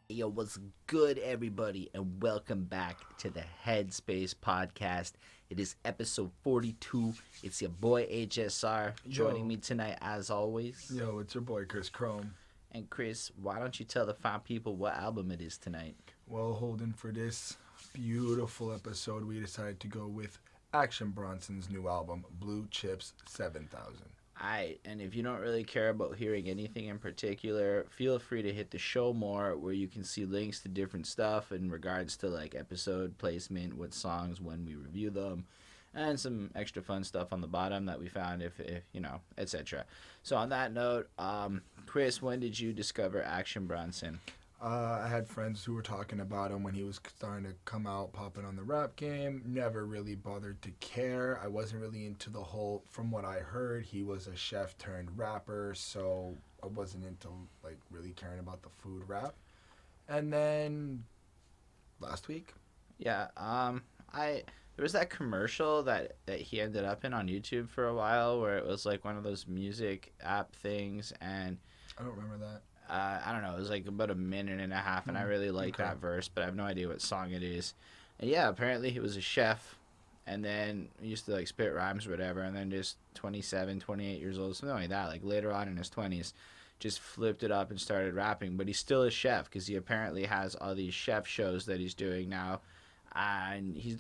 Yo, what's good, everybody, and welcome back to the Headspace podcast. It is episode 42. It's your boy HSR joining me tonight, as always. Yo, it's your boy Chris Chrome. And Chris, why don't you tell the fine people what album it is tonight? Well, holding for this beautiful episode, we decided to go with Action Bronson's new album, Blue Chips 7000. Alright, and if you don't really care about hearing anything in particular, feel free to hit the show more where you can see links to different stuff in regards to like episode placement, what songs, when we review them, and some extra fun stuff on the bottom that we found if you know, etc. So on that note, Chris, when did you discover Action Bronson? I had friends who were talking about him when he was starting to come out, popping on the rap game. Never really bothered to care. I wasn't really into the whole, from what I heard, he was a chef turned rapper, so I wasn't into like really caring about the food rap. And then last week, yeah, there was that commercial that he ended up in on YouTube for a while where it was like one of those music app things, and I don't remember that. I don't know, it was like about a minute and a half, and I really liked that verse, but I have no idea what song it is. And yeah, apparently he was a chef, and then he used to like spit rhymes or whatever, and then just 27, 28 years old, something like that, like later on in his 20s, just flipped it up and started rapping. But he's still a chef because he apparently has all these chef shows that he's doing now, and he's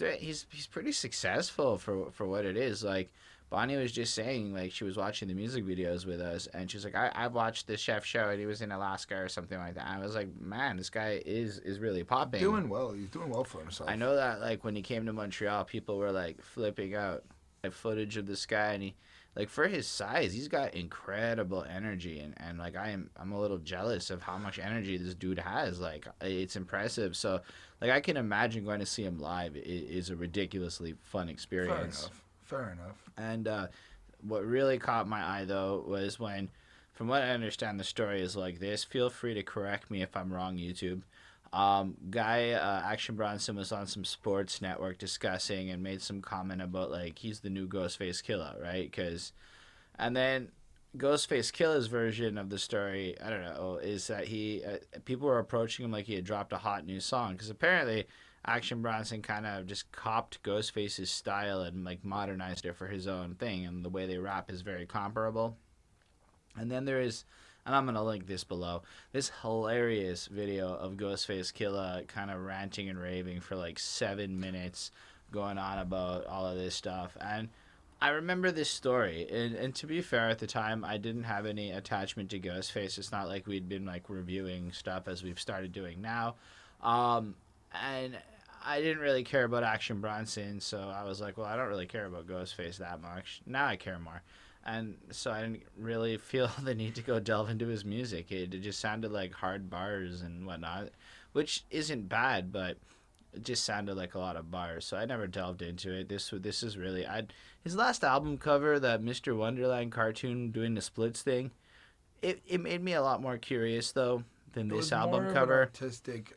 pretty successful for what it is. Like Bonnie was just saying, like, she was watching the music videos with us, and she's like, I watched the chef show, and he was in Alaska or something like that. And I was like, man, this guy is really popping. Doing well. He's doing well for himself. I know that, like, when he came to Montreal, people were, like, flipping out at footage of this guy, and he, like, for his size, he's got incredible energy, and like, I'm a little jealous of how much energy this dude has. Like, it's impressive. So, like, I can imagine going to see him live is a ridiculously fun experience. Fair enough. And what really caught my eye, though, was when, from what I understand, the story is like this. Feel free to correct me if I'm wrong, YouTube. Action Bronson was on some sports network discussing and made some comment about, like, he's the new Ghostface Killah, right? And then Ghostface Killah's version of the story, I don't know, is that people were approaching him like he had dropped a hot new song. Because apparently Action Bronson kind of just copped Ghostface's style and like modernized it for his own thing, and the way they rap is very comparable. And then there is, and I'm going to link this below, this hilarious video of Ghostface Killah kind of ranting and raving for like 7 minutes, going on about all of this stuff. And I remember this story, and to be fair, at the time, I didn't have any attachment to Ghostface. It's not like we'd been like reviewing stuff as we've started doing now. And I didn't really care about Action Bronson, so I was like, well, I don't really care about Ghostface that much. Now I care more. And so I didn't really feel the need to go delve into his music. It just sounded like hard bars and whatnot, which isn't bad, but it just sounded like a lot of bars. So I never delved into it. This is really... his last album cover, that Mr. Wonderland cartoon doing the splits thing, it made me a lot more curious, though, than this album cover. Artistic...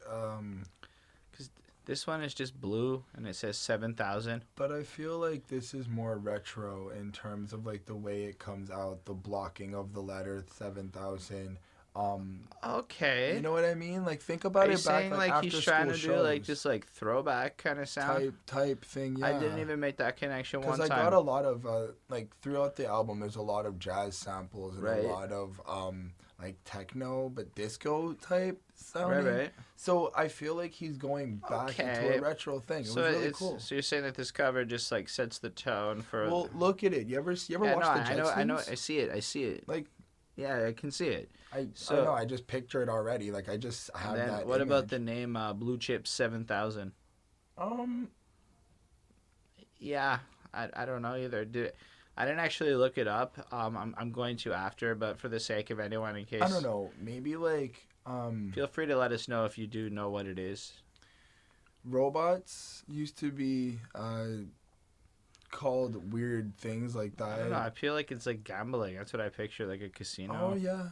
This one is just blue, and it says 7,000. But I feel like this is more retro in terms of, like, the way it comes out, the blocking of the letter 7,000. Okay. You know what I mean? Like, think about it back, like after he's trying to school do, shows. like, this, like, throwback kind of sound? Type thing, yeah. I didn't even make that connection one time. Because I got a lot of, like, throughout the album, there's a lot of jazz samples and a lot of, like, techno, but disco type sounding. Right. So I feel like he's going back into a retro thing. It was really cool. So you're saying that this cover just, like, sets the tone for... Well, look at it. You ever watch the Jetsons? I know. I see it. Like... Yeah, I can see it. I know. I just picture it already. Like, I have that what image. about the name Blue Chips 7000? Yeah, I don't know either. I didn't actually look it up. I'm going to after, but for the sake of anyone, in case... I don't know. Maybe, like... Feel free to let us know if you do know what it is. Robots used to be called weird things like that. I don't know. I feel like it's like gambling. That's what I picture, like a casino. Oh, yeah.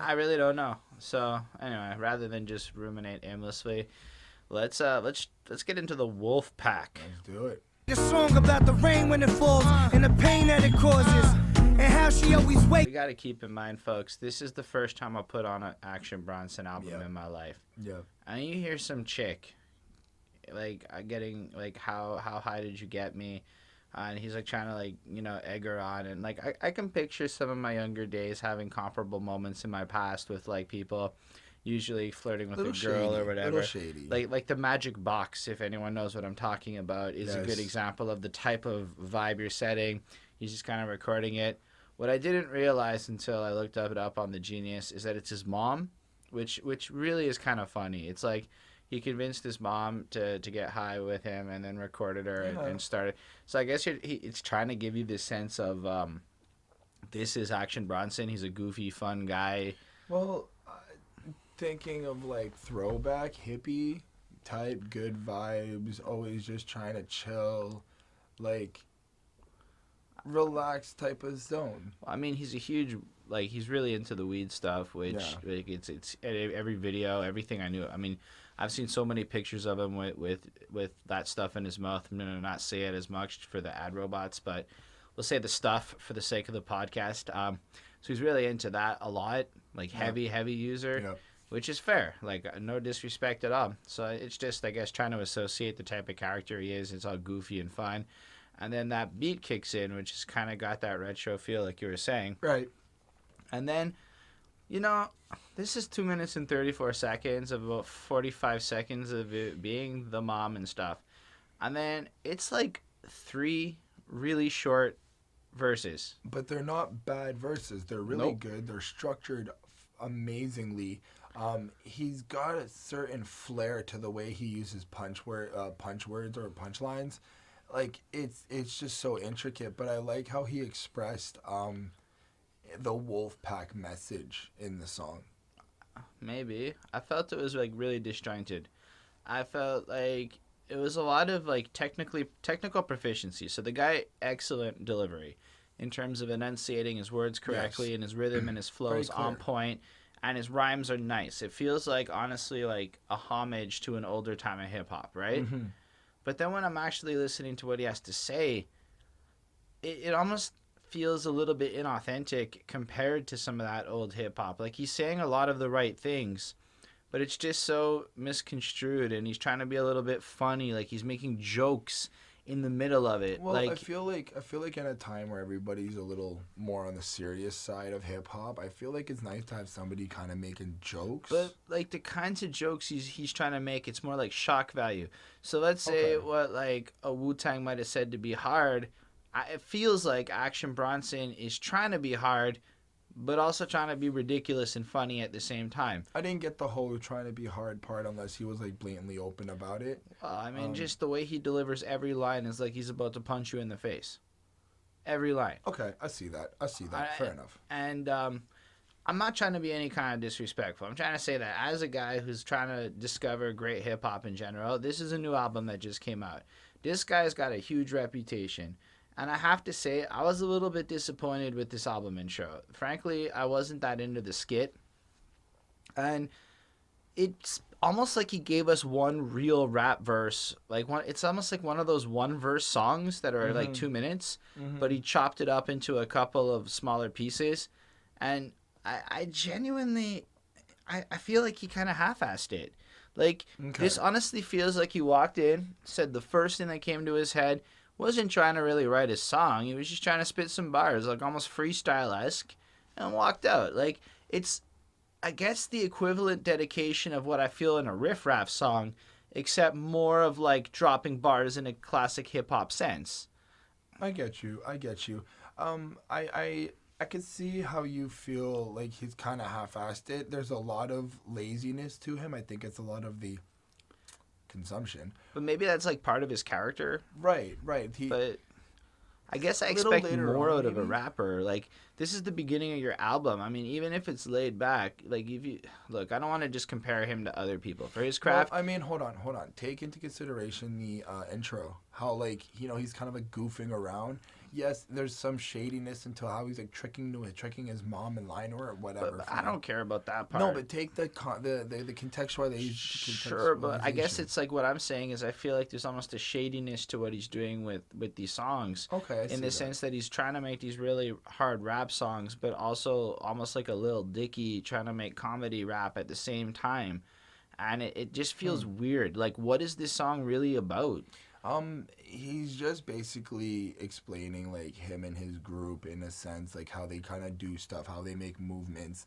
I really don't know. So, anyway, rather than just ruminate aimlessly, let's get into the Wolfpack. Let's do it. A song about the rain when it falls and the pain that it causes. and how she always waits. We got to keep in mind, folks, this is the first time I put on an Action Bronson album in my life. Yeah. And you hear some chick, like, getting, like, how high did you get me? And he's, like, trying to, like, you know, egg her on. And, like, I can picture some of my younger days having comparable moments in my past with, like, people usually flirting with a girl shady, or whatever. Little shady. Like the Magic Box, if anyone knows what I'm talking about, is a good example of the type of vibe you're setting. He's just kind of recording it. What I didn't realize until I looked it up on the Genius is that it's his mom, which really is kind of funny. It's like he convinced his mom to get high with him and then recorded her and started. So I guess it's trying to give you this sense of this is Action Bronson. He's a goofy, fun guy. Well, thinking of like throwback hippie type, good vibes, always just trying to chill, like relaxed type of zone. I mean, he's a huge, like, he's really into the weed stuff, which like it's every video, everything I knew. I mean, I've seen so many pictures of him with that stuff in his mouth. I'm gonna not say it as much for the ad robots, but we'll say the stuff for the sake of the podcast. So he's really into that a lot, like heavy user. Yep. Which is fair, like no disrespect at all. So it's just, I guess, trying to associate the type of character he is. It's all goofy and fun. And then that beat kicks in, which has kind of got that retro feel, like you were saying. Right. And then, you know, this is 2 minutes and 34 seconds of about 45 seconds of it being the mom and stuff. And then it's like 3 really short verses. But they're not bad verses. They're really good. They're structured amazingly. He's got a certain flair to the way he uses punch words or punchlines. Like it's just so intricate. But I like how he expressed the Wolfpack message in the song. Maybe I felt it was like really disjointed. I felt like it was a lot of like technical proficiency. So the guy, excellent delivery in terms of enunciating his words correctly and his rhythm and his flows on point. And his rhymes are nice. It feels like, honestly, like a homage to an older time of hip-hop, right? Mm-hmm. But then when I'm actually listening to what he has to say, it almost feels a little bit inauthentic compared to some of that old hip-hop. Like, he's saying a lot of the right things, but it's just so misconstrued, and he's trying to be a little bit funny. Like, he's making jokes in the middle of it. Well, like, I feel like in a time where everybody's a little more on the serious side of hip hop, I feel like it's nice to have somebody kind of making jokes. But like the kinds of jokes he's trying to make, it's more like shock value. So let's say what like a Wu-Tang might have said to be hard. It feels like Action Bronson is trying to be hard, but also trying to be ridiculous and funny at the same time. I didn't get the whole trying to be hard part unless he was like blatantly open about it. Well, I mean, just the way he delivers every line is like he's about to punch you in the face. Every line. Okay, I see that. Fair enough. And I'm not trying to be any kind of disrespectful. I'm trying to say that as a guy who's trying to discover great hip-hop in general, this is a new album that just came out. This guy's got a huge reputation. And I have to say, I was a little bit disappointed with this album intro. Frankly, I wasn't that into the skit. And it's almost like he gave us one real rap verse. It's almost like one of those one-verse songs that are like 2 minutes, but he chopped it up into a couple of smaller pieces. And I genuinely, I feel like he kind of half-assed it. Like, this honestly feels like he walked in, said the first thing that came to his head, wasn't trying to really write a song. He was just trying to spit some bars, like almost freestyle-esque, and walked out. Like, it's, I guess, the equivalent dedication of what I feel in a riff-raff song, except more of, like, dropping bars in a classic hip-hop sense. I get you. I could see how you feel like he's kind of half-assed it. There's a lot of laziness to him. I think it's a lot of the consumption. But maybe that's like part of his character. Right. But I guess I expect more out of a rapper. Like, this is the beginning of your album. I mean, even if it's laid back, like, if you look, I don't want to just compare him to other people for his craft. Well, I mean, hold on. Take into consideration the intro. How, like, you know, he's kind of like goofing around. yes, there's some shadiness into how he's like tricking his mom in line or whatever. But I don't care about that part. No, but take the contextualization. Sure, but I guess it's like what I'm saying is I feel like there's almost a shadiness to what he's doing with these songs. Okay, in the sense that he's trying to make these really hard rap songs, but also almost like a Lil Dicky trying to make comedy rap at the same time. And it just feels weird. Like, what is this song really about? He's just basically explaining like him and his group in a sense, like how they kind of do stuff, how they make movements.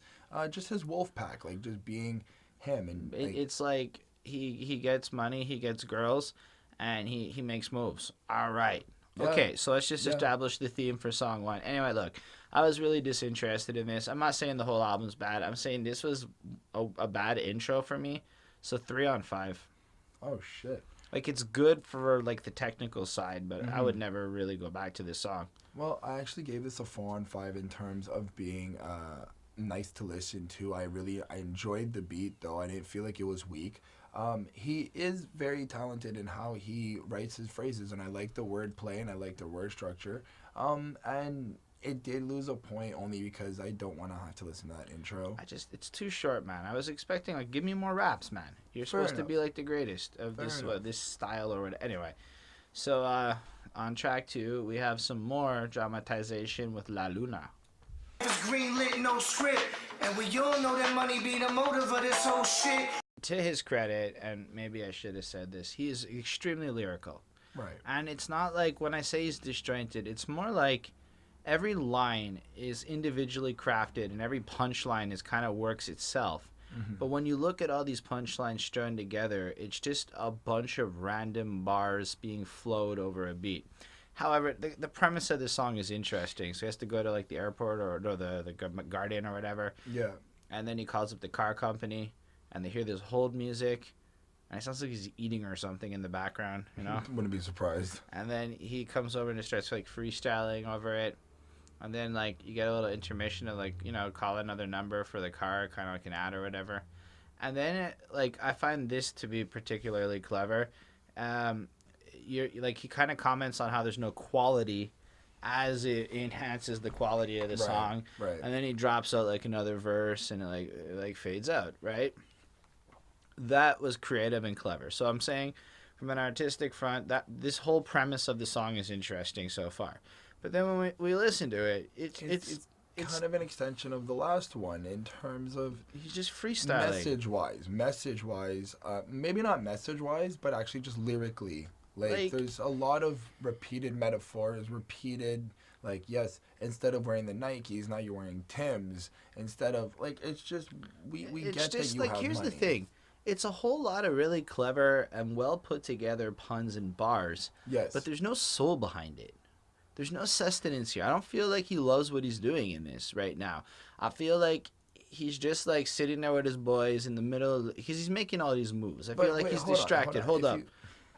Just his Wolfpack, like just being him, and like, it's like he gets money, he gets girls, and he makes moves. All right. Yeah. Okay, so let's just establish the theme for song 1. Anyway, look, I was really disinterested in this. I'm not saying the whole album's bad. I'm saying this was a bad intro for me. So 3 on 5. Oh shit. Like, it's good for like the technical side, but I would never really go back to this song. Well, I actually gave this a 4 on 5 in terms of being nice to listen to. I enjoyed the beat, though. I didn't feel like it was weak. He is very talented in how he writes his phrases, and I like the wordplay and I like the word structure. And it did lose a point only because I don't want to have to listen to that intro. It's too short, man. I was expecting, like, give me more raps, man. You're supposed to be like the greatest of this style or whatever. Anyway, so on track 2, we have some more dramatization with La Luna. Green lit, no script, and we all know that money be the motive of this whole shit. To his credit, and maybe I should have said this, he is extremely lyrical. Right. And it's not like when I say he's disjointed, it's more like every line is individually crafted and every punchline is kind of works itself. But when you look at all these punchlines strung together, it's just a bunch of random bars being flowed over a beat. However, the premise of the song is interesting. So he has to go to like the airport or the Guardian or whatever. Yeah. And then he calls up the car company and they hear this hold music. And it sounds like he's eating or something in the background, you know? Wouldn't be surprised. And then he comes over and starts like freestyling over it. And then like you get a little intermission of like, you know, call another number for the car, kind of like an ad or whatever. And then like I find this to be particularly clever. You're like he kind of comments on how there's no quality as it enhances the quality of the song. Right. And then he drops out like another verse and it like fades out, right? That was creative and clever. So I'm saying from an artistic front that this whole premise of the song is interesting so far. But then when we listen to it, it's kind of an extension of the last one in terms of he's just freestyling. Message wise, maybe not message wise, but actually just lyrically. Like there's a lot of repeated metaphors, like, yes, instead of wearing the Nikes, now you're wearing Timbs. Instead of like, it's just we get that you have here's money. the thing. It's a whole lot of really clever and well put together puns and bars. Yes. But there's no soul behind it. There's no sustenance here. I don't feel like he loves what he's doing in this right now. I feel like he's just like sitting there with his boys in the middle because he's making all these moves. I feel like he's distracted. Hold up.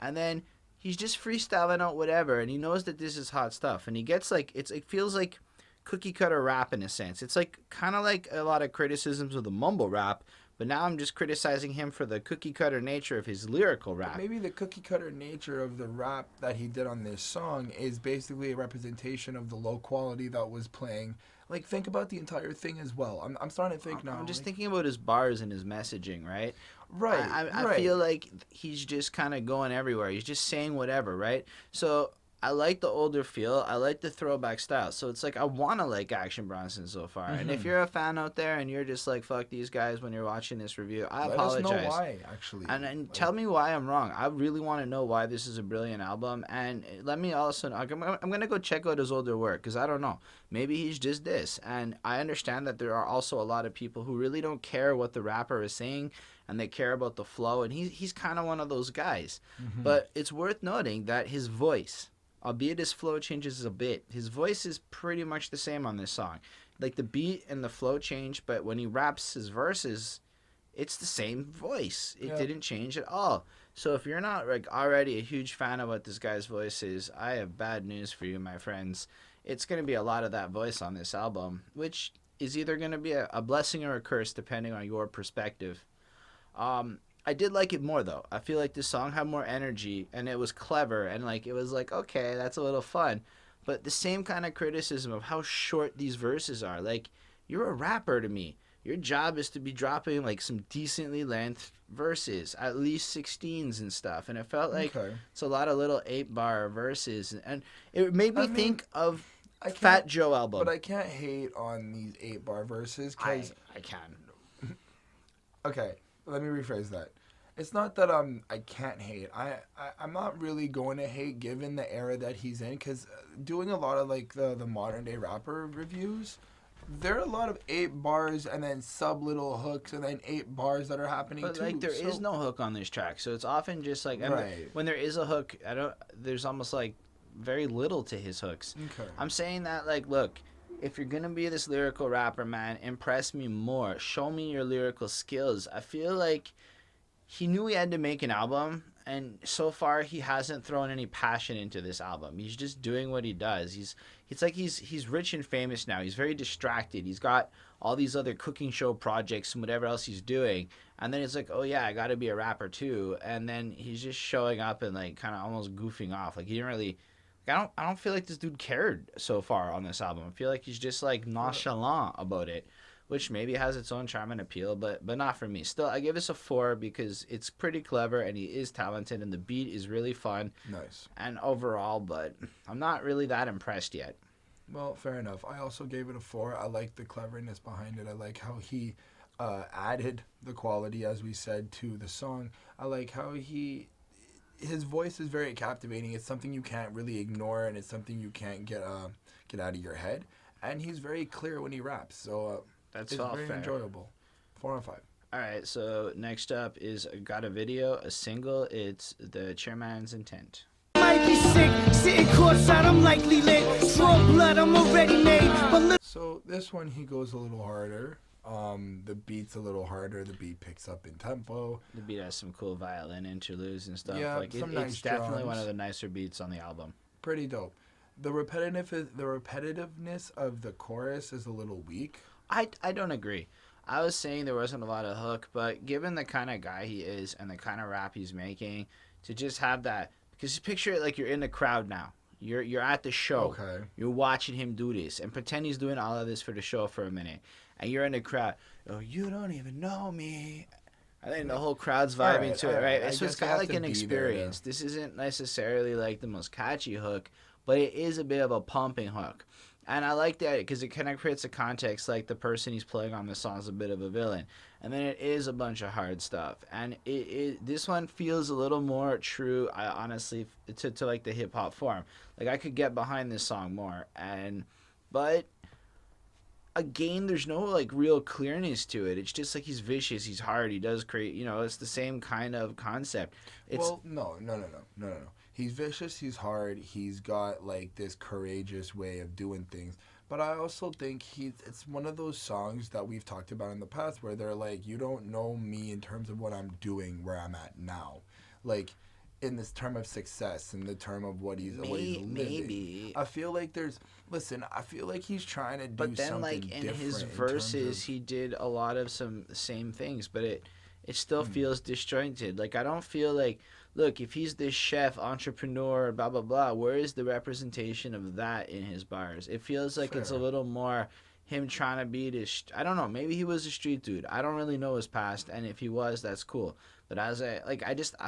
And then he's just freestyling out whatever, and he knows that this is hot stuff. And he gets like it feels like cookie cutter rap in a sense. It's like kind of like a lot of criticisms of the mumble rap. But now I'm just criticizing him for the cookie-cutter nature of his lyrical rap. But maybe the cookie-cutter nature of the rap that he did on this song is basically a representation of the low quality that was playing. Like, think about the entire thing as well. I'm starting to think now. I'm just thinking about his bars and his messaging, right? Right, I feel like he's just kind of going everywhere. He's just saying whatever, right? So I like the older feel. I like the throwback style. So it's like I want to like Action Bronson so far. And if you're a fan out there and you're just like, fuck these guys when you're watching this review, I apologize. Let us know why, actually. And tell me why I'm wrong. I really want to know why this is a brilliant album. And let me also, I'm going to go check out his older work because I don't know. Maybe he's just this. And I understand that there are also a lot of people who really don't care what the rapper is saying and they care about the flow. And he's kind of one of those guys. But it's worth noting that his voice, albeit his flow changes a bit, his voice is pretty much the same on this song. Like the beat and the flow change, but when he raps his verses, it's the same voice. It didn't change at all. So if you're not like already a huge fan of what this guy's voice is, I have bad news for you, my friends. It's going to be a lot of that voice on this album, which is either going to be a blessing or a curse depending on your perspective. I did like it more though. I feel like this song had more energy and it was clever and like it was like, okay, that's a little fun. But the same kind of criticism of how short these verses are. Like, you're a rapper to me. Your job is to be dropping like some decently length verses, at least 16s and stuff. And it felt like it's a lot of little 8-bar verses, and it made me think of Fat Joe album. But I can't hate on these 8-bar verses because I can. Okay, let me rephrase that. It's not that I can't hate. I'm not really going to hate given the era that he's in, because doing a lot of like the modern day rapper reviews, there are a lot of 8 bars and then sub little hooks and then 8 bars that are happening but too. Like there is no hook on this track, so it's often just like when there is a hook, there's almost like very little to his hooks. Okay. I'm saying that like, look, if you're gonna be this lyrical rapper, man, impress me more. Show me your lyrical skills. I feel like he knew he had to make an album, and so far he hasn't thrown any passion into this album. He's just doing what he does. He's rich and famous now. He's very distracted. He's got all these other cooking show projects and whatever else he's doing. And then it's like, oh yeah, I got to be a rapper too. And then he's just showing up and like kind of almost goofing off. Like he didn't really. I don't feel like this dude cared so far on this album. I feel like he's just like nonchalant about it, which maybe has its own charm and appeal, but not for me. Still, I give this a 4 because it's pretty clever and he is talented and the beat is really fun. Nice. And overall, but I'm not really that impressed yet. Well, fair enough. I also gave it a 4. I like the cleverness behind it. I like how he added the quality, as we said, to the song. I like how his voice is very captivating. It's something you can't really ignore, and it's something you can't get out of your head. And he's very clear when he raps, so That's it's all very fair. enjoyable. 4 out of 5. All right, so next up is got a video, a single. It's the Chairman's Intent. Might be sick, sitting courtside, I'm likely lit. Draw blood, I'm already made. But So this one he goes a little harder. The beat's a little harder. The beat picks up in tempo. The beat has some cool violin interludes and stuff. Yeah, like some it's nice definitely drums. one of the nicer beats on the album. Pretty dope. The repetitiveness of the chorus is a little weak. I don't agree. I was saying there wasn't a lot of hook, but given the kind of guy he is and the kind of rap he's making, to just have that, because you picture it like you're in the crowd now. You're at the show. Okay. You're watching him do this, and pretend he's doing all of this for the show for a minute, and you're in the crowd. Oh, you don't even know me. I think the whole crowd's vibing to it, right? So it's kind of like an experience. This isn't necessarily like the most catchy hook, but it is a bit of a pumping hook. And I like that because it kind of creates a context like the person he's playing on the song is a bit of a villain. And then it is a bunch of hard stuff. And this one feels a little more true, honestly, to like the hip-hop form. Like, I could get behind this song more. But again, there's no like real clearness to it. It's just like he's vicious, he's hard, he does create, it's the same kind of concept. Well, no. He's vicious, he's hard, he's got like this courageous way of doing things. But I also think it's one of those songs that we've talked about in the past where they're like, you don't know me in terms of what I'm doing, where I'm at now. Like, in this term of success, in the term of what he's living. Maybe. I feel like I feel like he's trying to do something different. But then, like, in his verses, he did a lot of some same things, but it still feels disjointed. Like, I don't feel like, look, if he's this chef, entrepreneur, blah, blah, blah, where is the representation of that in his bars? It feels like it's a little more him trying to be this, I don't know, maybe he was a street dude. I don't really know his past, and if he was, that's cool. But I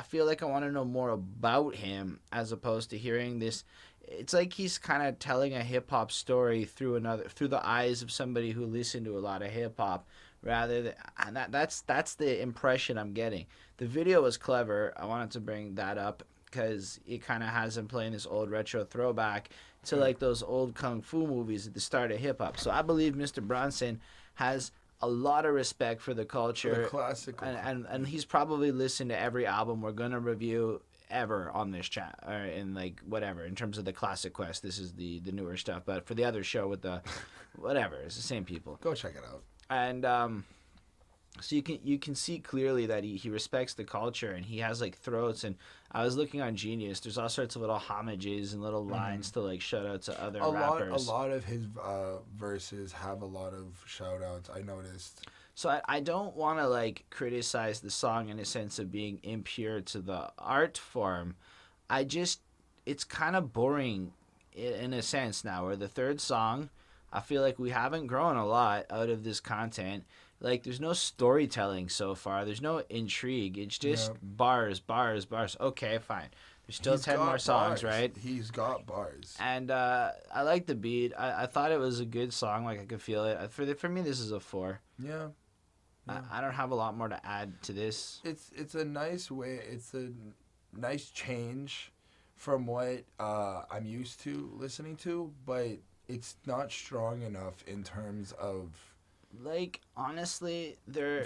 feel like I want to know more about him as opposed to hearing this. It's like he's kind of telling a hip-hop story through the eyes of somebody who listened to a lot of hip-hop. And that's the impression I'm getting. The video was clever. I wanted to bring that up because it kind of has him playing this old retro throwback to like those old kung fu movies at the start of hip hop. So I believe Mr. Bronson has a lot of respect for the culture, for the classical, and he's probably listened to every album we're gonna review ever on this chat, or in like whatever in terms of the Classic Quest. This is the newer stuff, but for the other show with the whatever, it's the same people. Go check it out. And so you can see clearly that he respects the culture, and he has like throats. And I was looking on Genius. There's all sorts of little homages and little lines to like shout out to other rappers. A lot of his verses have a lot of shout outs, I noticed. So I don't want to like criticize the song in a sense of being impure to the art form. It's kind of boring in a sense now. Where the third song, I feel like we haven't grown a lot out of this content. Like, there's no storytelling so far. There's no intrigue. It's just bars. Okay, fine. There's still 10 more songs, right? He's got bars. And I like the beat. I thought it was a good song. Like, I could feel it. For me, this is a 4. Yeah. I don't have a lot more to add to this. It's a nice way. It's a nice change from what I'm used to listening to, but it's not strong enough in terms of, like, honestly,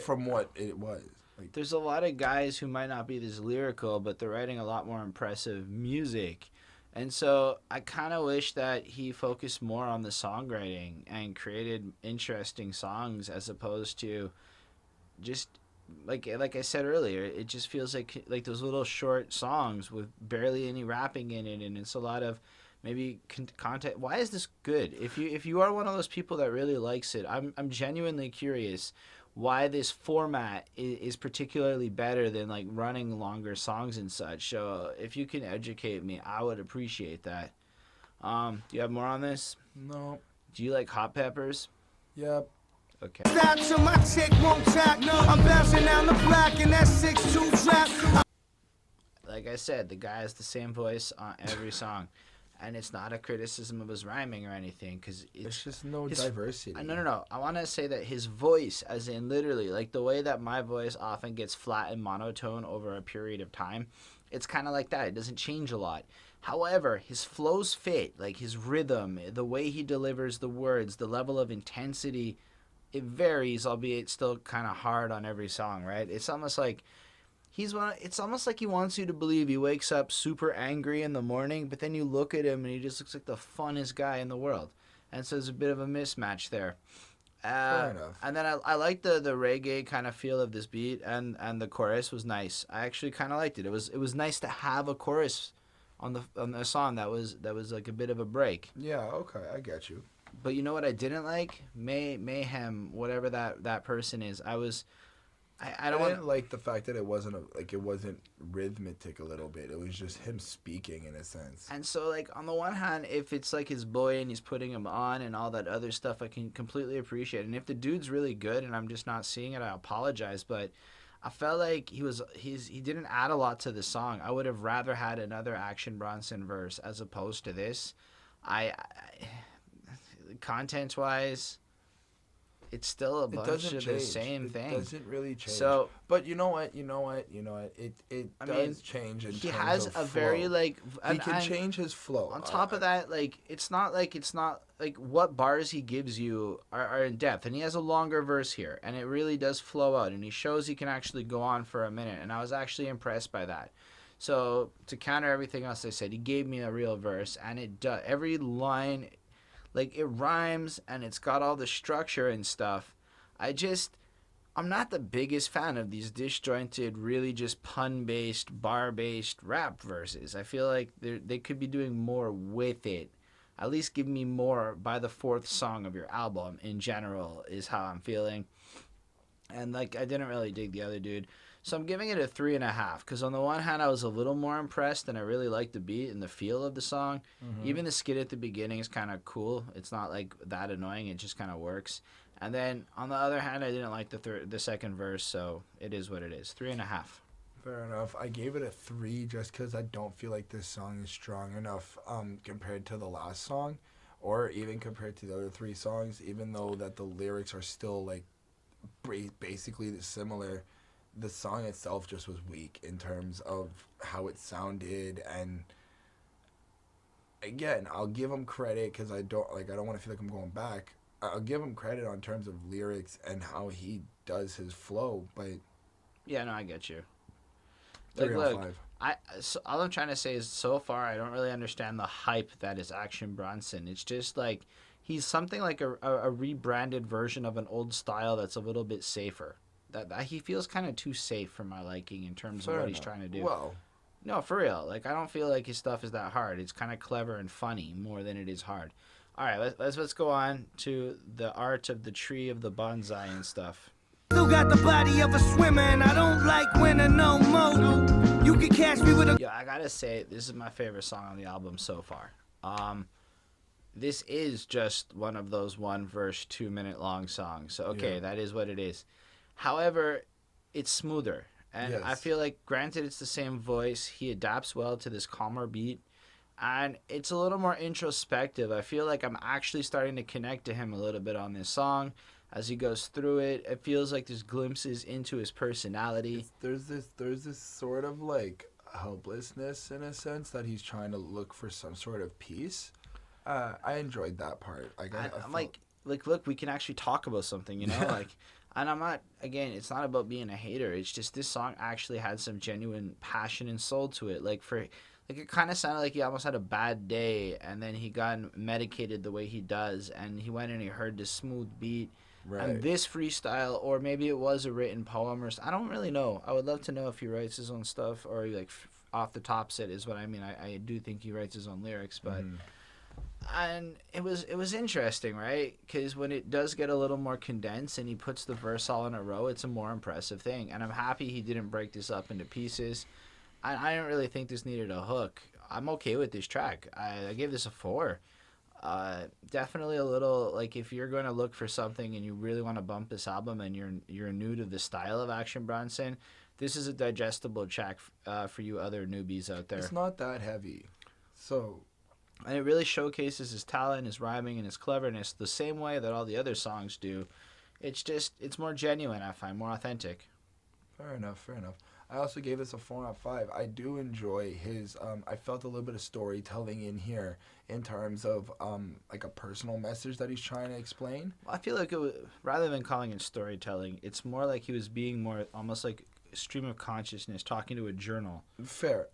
from what it was. Like, there's a lot of guys who might not be this lyrical, but they're writing a lot more impressive music. And so I kind of wish that he focused more on the songwriting and created interesting songs as opposed to just, like I said earlier, it just feels like those little short songs with barely any rapping in it, and it's a lot of maybe content. Why is this good? If you are one of those people that really likes it, I'm genuinely curious why this format is particularly better than like running longer songs and such. So if you can educate me, I would appreciate that. Do you have more on this? no. Do you like hot peppers? Yep. Okay. Stop so my chick won't talk. I'm bouncing down the block in that 6'2" trap. Like I said, the guy has the same voice on every song. And it's not a criticism of his rhyming or anything, because It's just no diversity. No. I want to say that his voice, as in literally, like the way that my voice often gets flat and monotone over a period of time, it's kind of like that. It doesn't change a lot. However, his flows fit, like his rhythm, the way he delivers the words, the level of intensity, it varies, albeit still kind of hard on every song, right? It's almost like it's almost like he wants you to believe he wakes up super angry in the morning, but then you look at him and he just looks like the funnest guy in the world. And so there's a bit of a mismatch there. Fair enough. And then I like the reggae kind of feel of this beat, and the chorus was nice. I actually kind of liked it. It was nice to have a chorus on the song that was like a bit of a break. Yeah, okay, I get you. But you know what I didn't like? Meyhem, whatever that person is. I didn't like the fact that it wasn't rhythmic a little bit. It was just him speaking in a sense. And so, like, on the one hand, if it's like his boy and he's putting him on and all that other stuff, I can completely appreciate it. And if the dude's really good and I'm just not seeing it, I apologize. But I felt like he didn't add a lot to the song. I would have rather had another Action Bronson verse as opposed to this. Content-wise, it's still a bunch of the same thing. It doesn't really change. So, but you know what? It does change in terms of he has a very, like... He can change his flow. On top of that, like, it's not like what bars he gives you are in depth. And he has a longer verse here. And it really does flow out. And he shows he can actually go on for a minute. And I was actually impressed by that. So, to counter everything else I said, he gave me a real verse. And it does. Every line... Like, it rhymes, and it's got all the structure and stuff. I'm not the biggest fan of these disjointed, really just pun-based, bar-based rap verses. I feel like they could be doing more with it. At least give me more by the 4th song of your album, in general, is how I'm feeling. And, like, I didn't really dig the other dude. So I'm giving it a 3.5, because on the one hand, I was a little more impressed, and I really liked the beat and the feel of the song. Mm-hmm. Even the skit at the beginning is kind of cool. It's not, like, that annoying. It just kind of works. And then, on the other hand, I didn't like the second verse, so it is what it is. 3.5. Fair enough. I gave it a 3 just because I don't feel like this song is strong enough compared to the last song, or even compared to the other 3 songs, even though that the lyrics are still, like, basically similar. The song itself just was weak in terms of how it sounded, and again, I'll give him credit because I don't want to feel like I'm going back. I'll give him credit on terms of lyrics and how he does his flow, but yeah, no, I get you. 3 out of 5. So all I'm trying to say is, so far, I don't really understand the hype that is Action Bronson. It's just like he's something like a rebranded version of an old style that's a little bit safer. That he feels kind of too safe for my liking in terms of what he's trying to do. Well, no, for real. Like, I don't feel like his stuff is that hard. It's kind of clever and funny more than it is hard. All right, let's go on to the art of the tree of the bonsai and stuff. Still got the body of a swimmer, and I don't like winter no more. You can catch me with a... Yeah, I gotta say, this is my favorite song on the album so far. this is just one of those 1 verse 2 minute long songs. So okay, that is what it is. However, it's smoother. And I feel like, granted, it's the same voice. He adapts well to this calmer beat. And it's a little more introspective. I feel like I'm actually starting to connect to him a little bit on this song. As he goes through it, it feels like there's glimpses into his personality. There's this sort of like helplessness in a sense that he's trying to look for some sort of peace. I enjoyed that part. I'm like, look, we can actually talk about something, you know? Like, and I'm not, again, it's not about being a hater. It's just this song actually had some genuine passion and soul to it. Like, it kind of sounded like he almost had a bad day, and then he got medicated the way he does, and he went and he heard this smooth beat. Right. And this freestyle, or maybe it was a written poem, or I don't really know. I would love to know if he writes his own stuff, or like off the tops it is what I mean. I do think he writes his own lyrics, but and it was interesting, right? Because when it does get a little more condensed and he puts the verse all in a row, it's a more impressive thing. And I'm happy he didn't break this up into pieces. I didn't really think this needed a hook. I'm okay with this track. I gave this a 4. Definitely a little, like, if you're going to look for something and you really want to bump this album and you're new to the style of Action Bronson, this is a digestible track for you other newbies out there. It's not that heavy. So, and it really showcases his talent, his rhyming, and his cleverness the same way that all the other songs do. It's more genuine, I find, more authentic. Fair enough. I also gave this a 4 out of 5. I do enjoy his, I felt a little bit of storytelling in here in terms of, like a personal message that he's trying to explain. I feel like rather than calling it storytelling, it's more like he was being more, almost like a stream of consciousness, talking to a journal. Fair.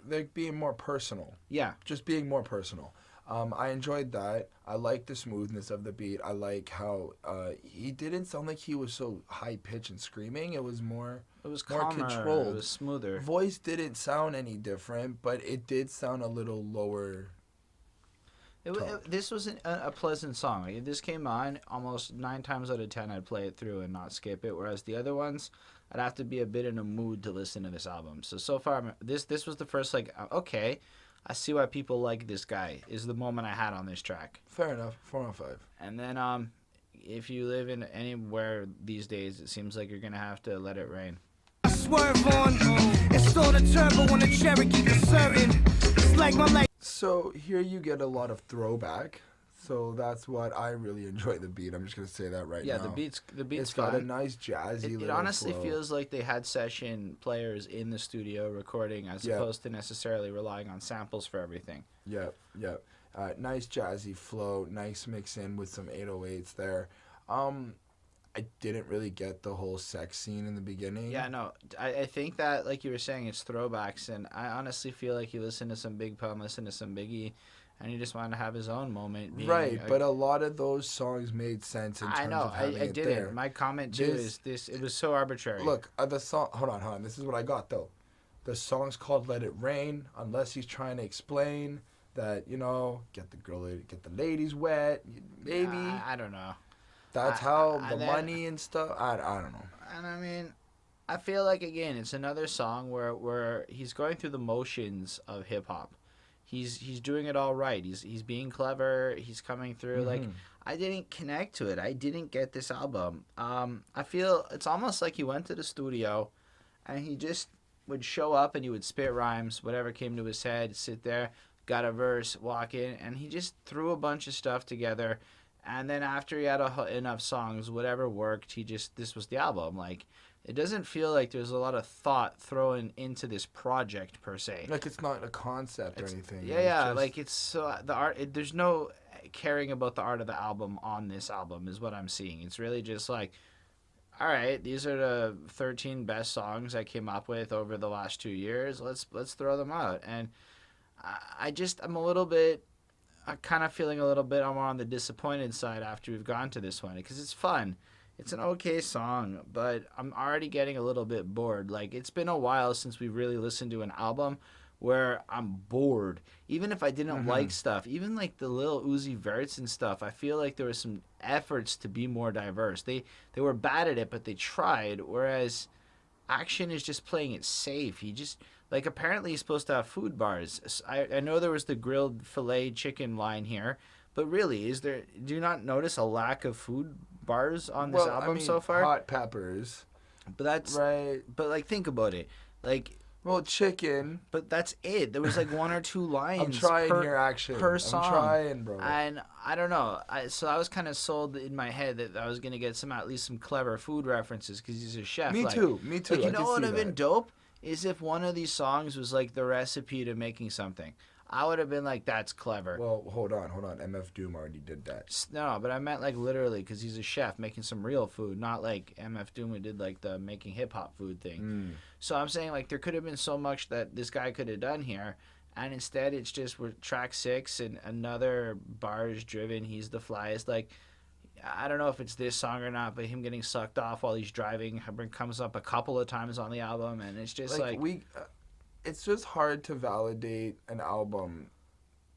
Like being more personal. Yeah. Just being more personal. I enjoyed that. I like the smoothness of the beat. I like how he didn't sound like he was so high pitched and screaming. It was more calmer, controlled. It was smoother. Voice didn't sound any different, but it did sound a little lower. This was a pleasant song. Like, if this came on, almost 9 times out of 10, I'd play it through and not skip it. Whereas the other ones, I'd have to be a bit in a mood to listen to this album. So far, this was the first, like, okay, I see why people like this guy, is the moment I had on this track. Fair enough. 4 out of 5. And then if you live in anywhere these days, it seems like you're going to have to let it rain. Swerve on, install the turbo on the Cherokee for certain. It's like my life. So here you get a lot of throwback. So that's what I really enjoy the beat. I'm just gonna say that right now. Yeah, the beat's It's fun. got a nice jazzy. It honestly feels like they had session players in the studio recording, as opposed to necessarily relying on samples for everything. Yep. Nice jazzy flow. Nice mix in with some 808s there. I didn't really get the whole sex scene in the beginning. Yeah, no. I think that, like you were saying, it's throwbacks, and I honestly feel like he listened to some Big Pun, listened to some Biggie, and he just wanted to have his own moment. But a lot of those songs made sense in terms of having I did there. it. My comment, too, is this. It was so arbitrary. Look, the song... Hold on. This is what I got, though. The song's called Let It Rain, unless he's trying to explain that, get the ladies wet, maybe. I don't know. That's how the money and stuff. I don't know. And I mean, I feel like, again, it's another song where he's going through the motions of hip hop. He's doing it all right. He's being clever. He's coming through. Like, I didn't connect to it. I didn't get this album. I feel it's almost like he went to the studio, and he just would show up and he would spit rhymes, whatever came to his head, sit there, got a verse, walk in, and he just threw a bunch of stuff together. And then after he had enough songs, whatever worked, this was the album. Like, it doesn't feel like there's a lot of thought thrown into this project per se. Like, it's not a concept or anything. Yeah, like it's so the art. There's no caring about the art of the album on this album is what I'm seeing. It's really just like, all right, these are the 13 best songs I came up with over the last 2 years. Let's throw them out. And I'm a little bit. I'm kind of feeling a little bit more on the disappointed side after we've gone to this one, because it's fun. It's an okay song, but I'm already getting a little bit bored. Like, it's been a while since we really listened to an album where I'm bored. Even if I didn't like stuff, even like the Lil Uzi Verts and stuff, I feel like there was some efforts to be more diverse. They were bad at it, but they tried, whereas Action is just playing it safe. He just... Like, apparently he's supposed to have food bars. I know there was the grilled filet chicken line here, But really, do you not notice a lack of food bars on this album so far? Hot peppers. But that's right. But like, think about it. Like, well, chicken. But that's it. There was like 1 or 2 lines. I'm trying here, Action. Per song. I'm trying, bro. And I don't know. So I was kind of sold in my head that I was gonna get at least some clever food references because he's a chef. Me too. Like, you know what would have been dope is if one of these songs was like the recipe to making something. I would have been like, that's clever. Well, hold on. MF Doom already did that. No, but I meant like literally because he's a chef making some real food, not like MF Doom who did like the making hip hop food thing. So I'm saying like there could have been so much that this guy could have done here, and instead it's just we're track 6 and another bars driven. He's the flyest. Like, I don't know if it's this song or not, but him getting sucked off while he's driving comes up a couple of times on the album, and it's just like it's just hard to validate an album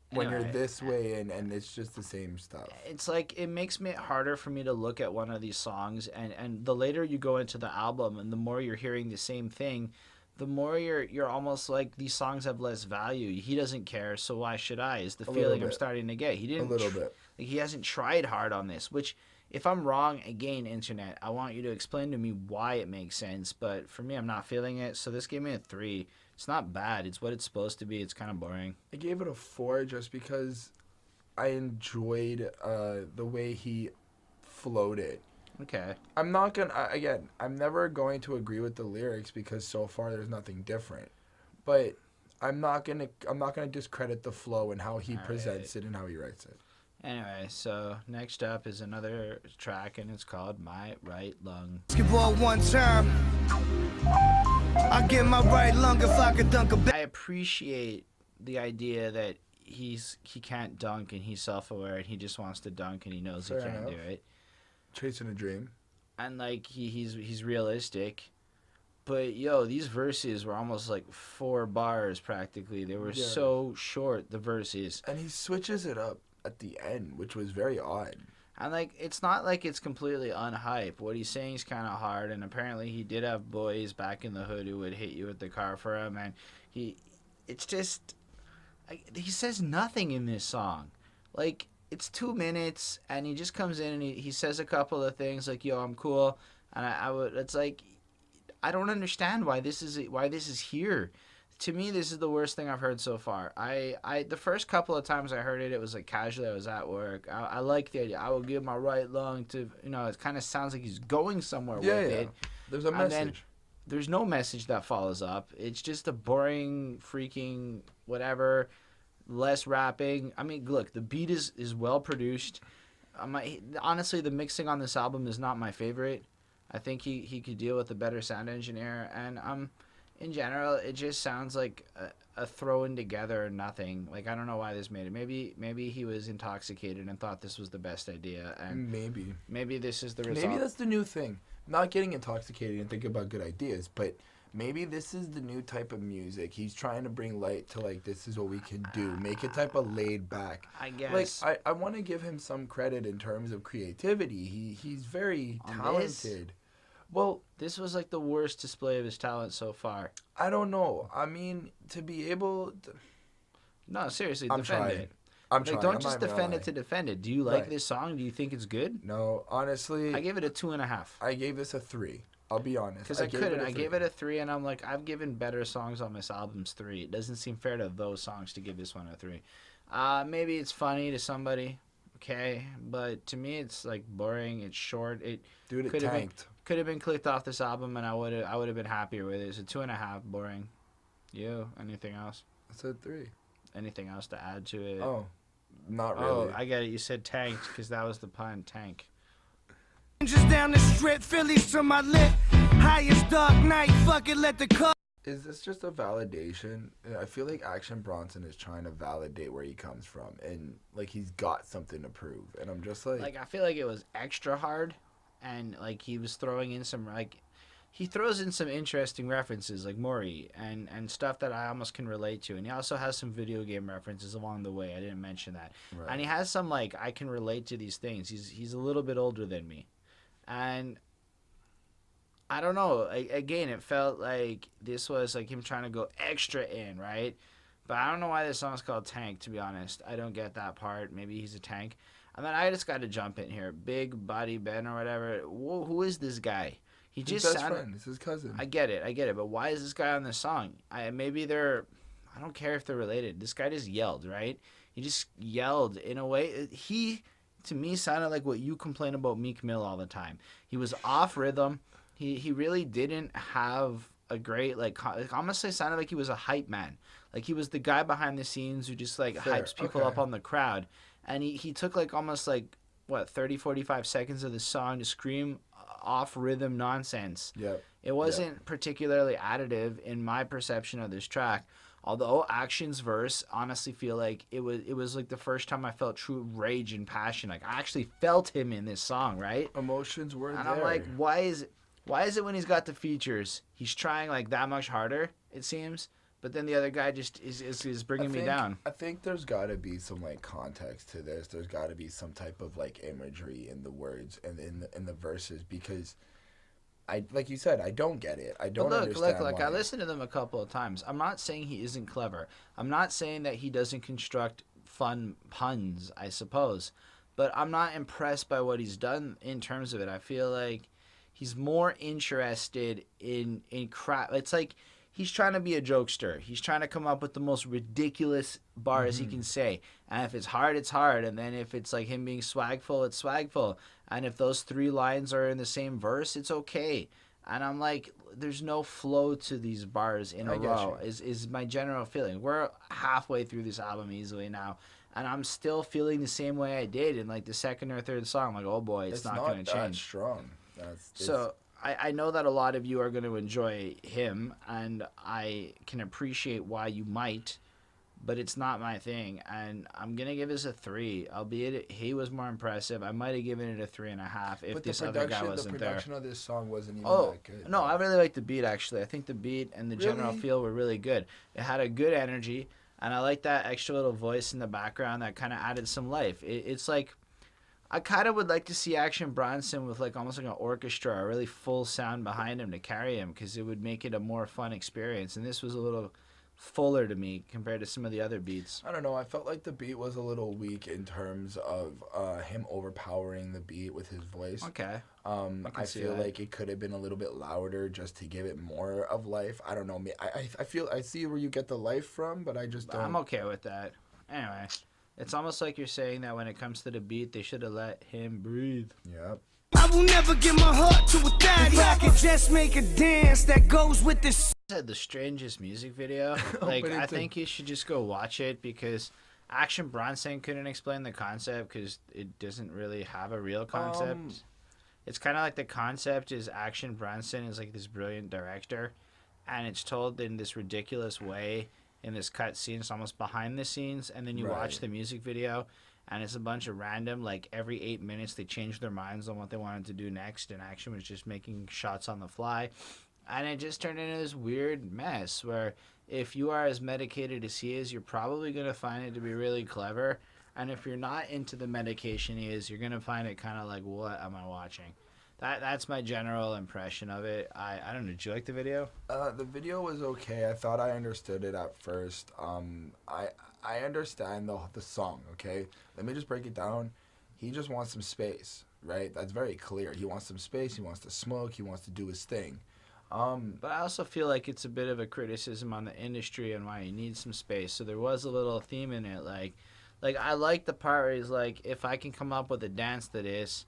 when you're this way and it's just the same stuff. It's like it makes it harder for me to look at one of these songs, and the later you go into the album and the more you're hearing the same thing, the more you're almost like these songs have less value. He doesn't care, so why should I? Is the feeling I'm starting to get. He didn't a little bit. Like, he hasn't tried hard on this, which if I'm wrong, again, internet, I want you to explain to me why it makes sense, but for me I'm not feeling it. So this gave me a 3. It's not bad. It's what it's supposed to be. It's kind of boring. I gave it a 4 just because I enjoyed the way he flowed it. Okay. I'm not gonna I'm never going to agree with the lyrics because so far there's nothing different. But I'm not gonna discredit the flow and how he presents it and how he writes it. Anyway, so next up is another track, and it's called My Right Lung. Basketball one time. I get my right lung if I could dunk a I appreciate the idea that he can't dunk and he's self-aware and he just wants to dunk and he knows Fair he can't enough. do it. Chasing a dream. And like he's realistic. But these verses were almost like 4 bars practically. They were so short, the verses. And he switches it up at the end, which was very odd. And like it's not like it's completely unhype. What he's saying is kind of hard, and apparently he did have boys back in the hood who would hit you with the car for him, and he says nothing in this song. Like, it's 2 minutes, and he just comes in and he says a couple of things like, "Yo, I'm cool," and it's like, I don't understand why this is here. To me, this is the worst thing I've heard so far. The first couple of times I heard it, it was like casually. I was at work. I like the idea. I will give my right lung to, it kind of sounds like he's going somewhere with it. There's a message. Then there's no message that follows up. It's just a boring freaking whatever, less rapping. I mean, look, the beat is well produced. Honestly, the mixing on this album is not my favorite. I think he could deal with a better sound engineer, and in general, it just sounds like a throwing together nothing. Like, I don't know why this made it. Maybe he was intoxicated and thought this was the best idea. And maybe this is the result. Maybe that's the new thing. Not getting intoxicated and thinking about good ideas, but maybe this is the new type of music. He's trying to bring light to, like, this is what we can do. Make it type of laid back. I guess. Like, I want to give him some credit in terms of creativity. He's very talented. Well, this was like the worst display of his talent so far. I don't know. I mean, to be able to... No, seriously, I'm defend trying. it. I'm trying. Don't just defend it to defend it. Do you like this song? Do you think it's good? No, honestly... I gave it a 2.5. I gave this a 3. I'll be honest. Because I couldn't. I gave it a 3, and I'm like, I've given better songs on this album's 3. It doesn't seem fair to those songs to give this one a 3. Maybe it's funny to somebody, okay? But to me, it's like boring. It's short. It tanked. Could have been clicked off this album, and I would have been happier with it. It's a 2.5, boring. You? Anything else? I said 3. Anything else to add to it? Oh, not really. Oh, I get it. You said tanked because that was the pun. Tank. Just down the strip, Phillies to my lip. Highest dark night, fuck it, let the car. Is this just a validation? I feel like Action Bronson is trying to validate where he comes from, and like he's got something to prove. And I'm just like, I feel like it was extra hard. And like he was throwing in he throws in some interesting references like Maury and stuff that I almost can relate to, and he also has some video game references along the way. I didn't mention that. Right. And he has some I can relate to these things. He's a little bit older than me, and I don't know. Again, it felt like this was like him trying to go extra in, right? But I don't know why this song's called Tank, to be honest. I don't get that part. Maybe he's a tank. And then I just got to jump in here. Big Body Bes or whatever. Who is this guy? He His just best sounded... friend. It's his cousin. I get it. But why is this guy on this song? Maybe they're... I don't care if they're related. This guy just yelled, right? He just yelled in a way. He, to me, sounded like what you complain about Meek Mill all the time. He was off rhythm. He really didn't have a great, like, honestly sounded like he was a hype man. Like, he was the guy behind the scenes who just, like, Fair. hypes people up on the crowd. And he took, like, almost, like, 30, 45 seconds of the song to scream off-rhythm nonsense. Yep. It wasn't particularly additive in my perception of this track. Although Action's verse, honestly feel like it was like the first time I felt true rage and passion. Like, I actually felt him in this song, right? Emotions were And there. I'm like, why is it when he's got the features, he's trying like that much harder, it seems, but then the other guy just is bringing me down. I think there's got to be some like context to this. There's got to be some type of like imagery in the words and in the verses, because like you said, I don't get it. I don't understand Look, why. I listened to them a couple of times. I'm not saying he isn't clever. I'm not saying that he doesn't construct fun puns, I suppose. But I'm not impressed by what he's done in terms of it. I feel like he's more interested in crap. It's like he's trying to be a jokester. He's trying to come up with the most ridiculous bars he can say. And if it's hard, it's hard. And then if it's like him being swagful, it's swagful. And if those three lines are in the same verse, it's okay. And I'm like, there's no flow to these bars in a row, is my general feeling. We're halfway through this album easily now. And I'm still feeling the same way I did in like the second or third song. I'm like, oh boy, it's not going to change. It's strong. So I know that a lot of you are going to enjoy him, and I can appreciate why you might, but it's not my thing. And I'm going to give this a 3, albeit he was more impressive. I might have given it a 3.5 if this other guy wasn't the there. production of this song wasn't even Oh, that good. no, I really like the beat, actually. I think the beat and the general feel were really good. It had a good energy, and I like that extra little voice in the background that kind of added some life. It's like, I kind of would like to see Action Bronson with like almost like an orchestra, a really full sound behind him to carry him, because it would make it a more fun experience. And this was a little fuller to me compared to some of the other beats. I don't know. I felt like the beat was a little weak in terms of him overpowering the beat with his voice. Okay. I feel like it could have been a little bit louder just to give it more of life. I don't know. I see where you get the life from, but I just don't. I'm okay with that. Anyway. It's almost like you're saying that when it comes to the beat, they should have let him breathe. Yep. I will never give my heart to a thotty. If I could just make a dance that goes with this. Had the strangest music video. Like, I think you should just go watch it, because Action Bronson couldn't explain the concept because it doesn't really have a real concept. It's kind of like the concept is Action Bronson is like this brilliant director, and it's told in this ridiculous way. In this cut scene, it's almost behind the scenes, and then you watch the music video, and it's a bunch of random, like every 8 minutes they changed their minds on what they wanted to do next, and Action was just making shots on the fly, and it just turned into this weird mess where if you are as medicated as he is, you're probably going to find it to be really clever, and if you're not into the medication he is, you're going to find it kind of like, what am I watching? That's my general impression of it. I don't know. Did you like the video? The video was okay. I thought I understood it at first. I understand the song, okay? Let me just break it down. He just wants some space, right? That's very clear. He wants some space. He wants to smoke. He wants to do his thing. But I also feel like it's a bit of a criticism on the industry and why he needs some space. So there was a little theme in it. Like I like the part where he's like, if I can come up with a dance to this,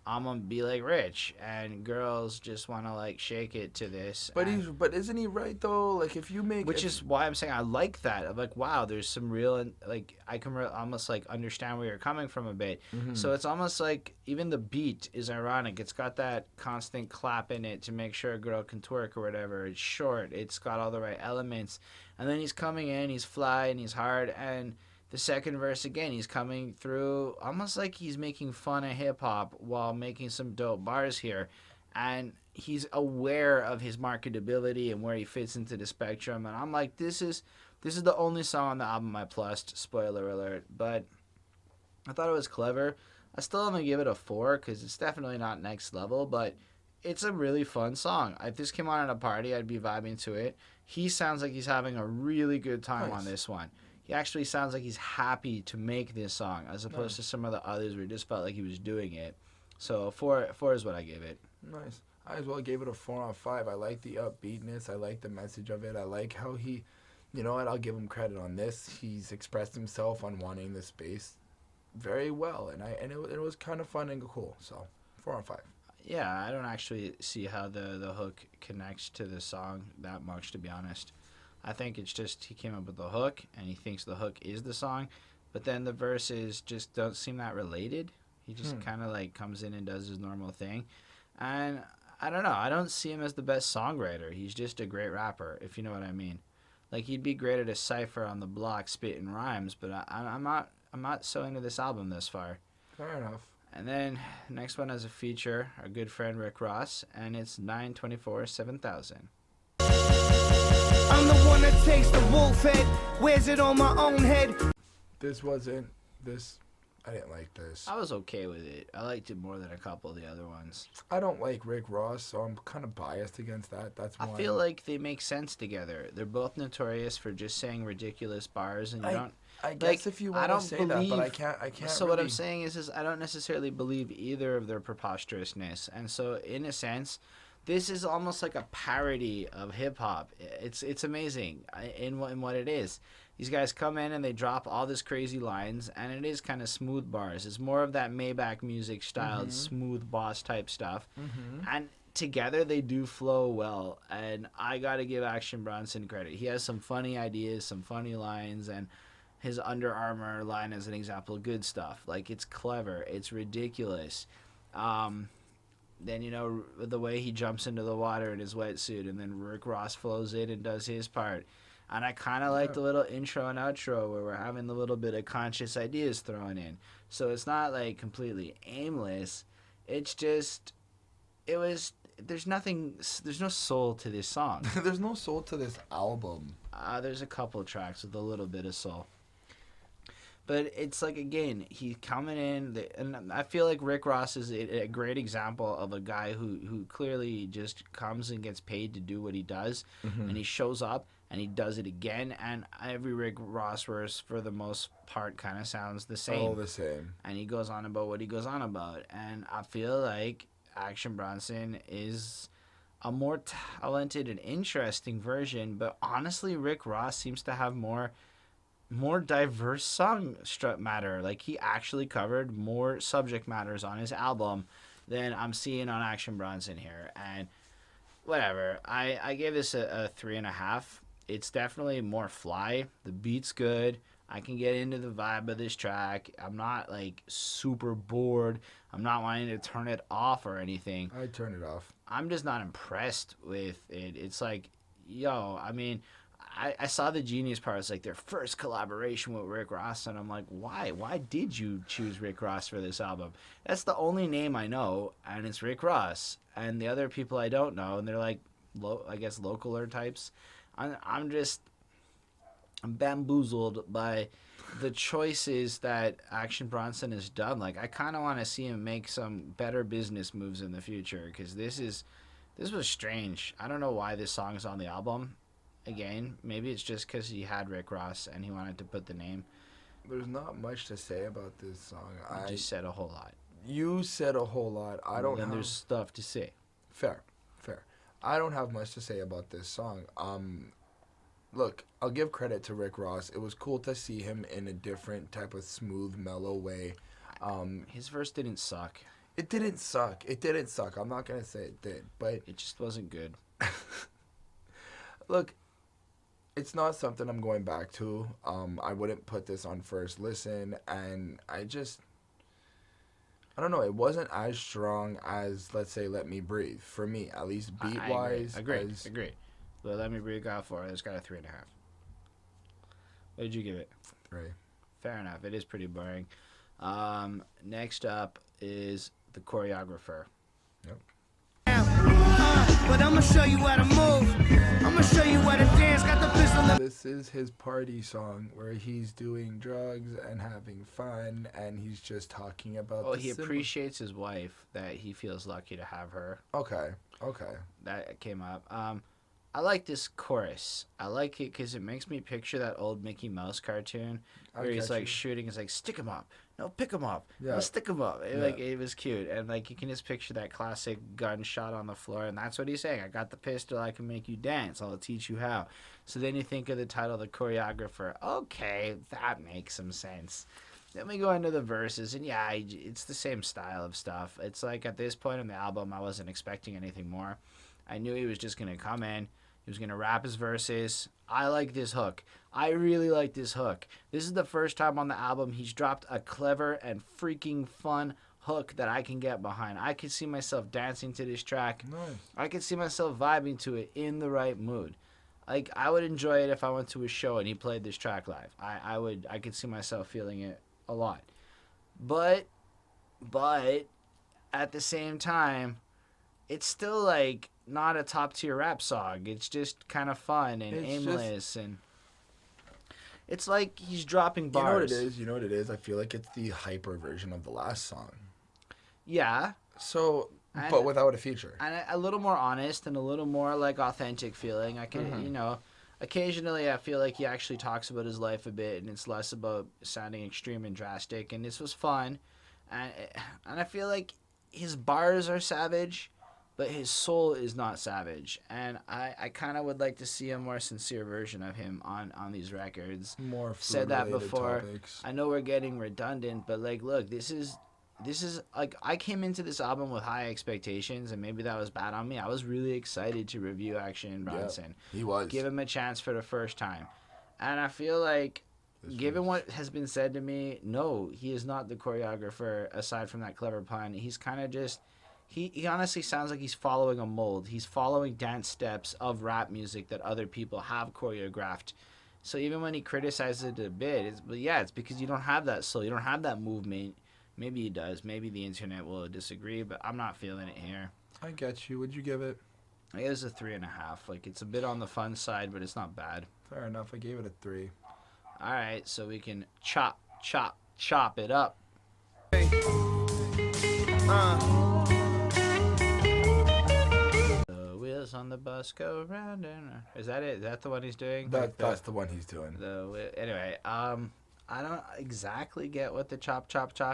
I'm gonna be like Rich, and girls just want to like shake it to this. But isn't he right though? Like if you make, which is why I'm saying I like that. I'm like, wow, there's some real, like I can almost like understand where you're coming from a bit. So it's almost like even the beat is ironic. It's got that constant clap in it to make sure a girl can twerk or whatever. It's short. It's got all the right elements, and then he's coming in. He's fly and he's hard, and the second verse again, he's coming through almost like he's making fun of hip-hop while making some dope bars here. And he's aware of his marketability and where he fits into the spectrum. And I'm like, this is the only song on the album I plussed, spoiler alert. But I thought it was clever. I still am going to give it a 4 because it's definitely not next level, but it's a really fun song. If this came on at a party, I'd be vibing to it. He sounds like he's having a really good time on this one. He actually sounds like he's happy to make this song, as opposed to some of the others where it just felt like he was doing it. So 4 is what I gave it. Nice. I as well gave it a 4 out of 5. I like the upbeatness. I like the message of it. I like how he, you know what, I'll give him credit on this. He's expressed himself on wanting the space very well, and it was kind of fun and cool. So 4 out of 5. Yeah, I don't actually see how the hook connects to the song that much, to be honest. I think it's just he came up with the hook, and he thinks the hook is the song, but then the verses just don't seem that related. He just kind of like comes in and does his normal thing, and I don't know. I don't see him as the best songwriter. He's just a great rapper, if you know what I mean. Like, he'd be great at a cipher on the block spitting rhymes, but I'm not so into this album this far. Fair enough. And then next one has a feature, our good friend Rick Ross, and it's 924-7000. I'm the one that takes the wolf head, wears it on my own head. I didn't like this. I was okay with it. I liked it more than a couple of the other ones. I don't like Rick Ross, so I'm kind of biased against that. That's why I feel like they make sense together. They're both notorious for just saying ridiculous bars, and I guess if you want to say that, but I can't. So what I'm saying is I don't necessarily believe either of their preposterousness, and so in a sense, this is almost like a parody of hip hop. It's amazing in what it is. These guys come in and they drop all this crazy lines, and it is kind of smooth bars. It's more of that Maybach music style, smooth boss type stuff, and together they do flow well. And I gotta give Action Bronson credit. He has some funny ideas, some funny lines, and his Under Armour line as an example, good stuff. Like, it's clever, it's ridiculous. Then, you know, the way he jumps into the water in his wetsuit, and then Rick Ross flows in and does his part. And I kind of like the little intro and outro where we're having the little bit of conscious ideas thrown in. So it's not like completely aimless. It's just, there's no soul to this song. There's no soul to this album. There's a couple tracks with a little bit of soul. But it's like, again, he's coming in, and I feel like Rick Ross is a great example of a guy who clearly just comes and gets paid to do what he does, and he shows up, and he does it again, and every Rick Ross verse, for the most part, kind of sounds the same. All the same. And he goes on about what he goes on about, and I feel like Action Bronson is a more talented and interesting version, but honestly, Rick Ross seems to have more diverse song matter. Like, he actually covered more subject matters on his album than I'm seeing on Action Bronson here. And whatever, I gave this a 3.5. It's definitely more fly. The beat's good. I can get into the vibe of this track. I'm not like super bored. I'm not wanting to turn it off or anything. I turn it off. I'm just not impressed with it. It's like, yo, I mean, I saw the Genius part. It's like their first collaboration with Rick Ross, and I'm like, why? Why did you choose Rick Ross for this album? That's the only name I know, and it's Rick Ross. And the other people I don't know, and they're like, I guess, localer types. I'm bamboozled by the choices that Action Bronson has done. Like, I kind of want to see him make some better business moves in the future, because this was strange. I don't know why this song is on the album. Again, maybe it's just because he had Rick Ross and he wanted to put the name. There's not much to say about this song. I just said a whole lot. You said a whole lot. Then there's stuff to say. Fair. I don't have much to say about this song. Look, I'll give credit to Rick Ross. It was cool to see him in a different type of smooth, mellow way. His verse didn't suck. It didn't suck. I'm not going to say it did, but it just wasn't good. Look, it's not something I'm going back to. I wouldn't put this on first listen, and I don't know. It wasn't as strong as, let's say, Let Me Breathe. For me, at least beat-wise. I agree. But Let Me Breathe got 4. It's got a 3.5. What did you give it? 3. Fair enough. It is pretty boring. Next up is The Choreographer. Yep. But I'ma show you how to move. I'ma show you how to dance. Got the pistol. this is his party song where he's doing drugs and having fun, and he's just talking about. Oh, he appreciates his wife, that he feels lucky to have her. Okay. That came up. I like this chorus. I like it because it makes me picture that old Mickey Mouse cartoon where he's like shooting. He's like, stick him up. No, pick him up. Yeah. No, stick him up. Like, it was cute. And like, you can just picture that classic gunshot on the floor. And that's what he's saying. I got the pistol. I can make you dance. I'll teach you how. So then you think of the title, The Choreographer. Okay, that makes some sense. Then we go into the verses. And yeah, it's the same style of stuff. It's like at this point in the album, I wasn't expecting anything more. I knew he was just going to come in. He was going to rap his verses. I like this hook. I really like this hook. This is the first time on the album he's dropped a clever and freaking fun hook that I can get behind. I could see myself dancing to this track. Nice. I could see myself vibing to it in the right mood. Like, I would enjoy it if I went to a show and he played this track live. I could see myself feeling it a lot. But at the same time, it's still like not a top tier rap song. It's just kind of fun and aimless, and it's like he's dropping bars. You know what it is? I feel like it's the hyper version of the last song. Yeah. So, but without a feature. And a little more honest and a little more like authentic feeling. I can, occasionally I feel like he actually talks about his life a bit, and it's less about sounding extreme and drastic. And this was fun, and I feel like his bars are savage, but his soul is not savage. And I kind of would like to see a more sincere version of him on these records. More said that before. Topics. I know we're getting redundant, but like, look, this is like, I came into this album with high expectations, and maybe that was bad on me. I was really excited to review Action Bronson. He was. Give him a chance for the first time. And I feel like, given what has been said to me, no, he is not the choreographer, aside from that clever pun. He's kind of just... He honestly sounds like he's following a mold. He's following dance steps of rap music that other people have choreographed. So even when he criticizes it a bit, it's because you don't have that soul. You don't have that movement. Maybe he does. Maybe the internet will disagree, but I'm not feeling it here. I get you. Would you give it? I guess a 3.5. Like, it's a bit on the fun side, but it's not bad. Fair enough. I gave it a 3. All right, so we can chop it up. Hey. On the bus go round and round. Is that it? Is that the one he's doing? That's the one he's doing. Anyway, I don't exactly get what the chop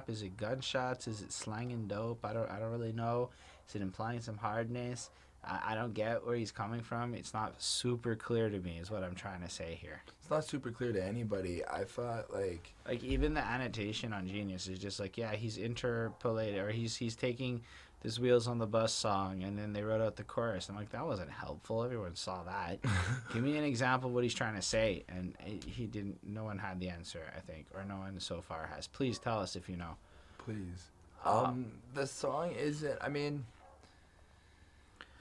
is. It gunshots? Is it slanging dope? I don't really know. Is it implying some hardness? I don't get where he's coming from. It's not super clear to me, is what I'm trying to say here. It's not super clear to anybody. I thought like even the annotation on Genius is just like, yeah, he's interpolated, or he's taking this Wheels on the Bus song, and then they wrote out the chorus. I'm like, that wasn't helpful. Everyone saw that. Give me an example of what he's trying to say. And he didn't. No one had the answer, I think, or no one so far has. Please tell us if you know. Please. The song isn't. I mean,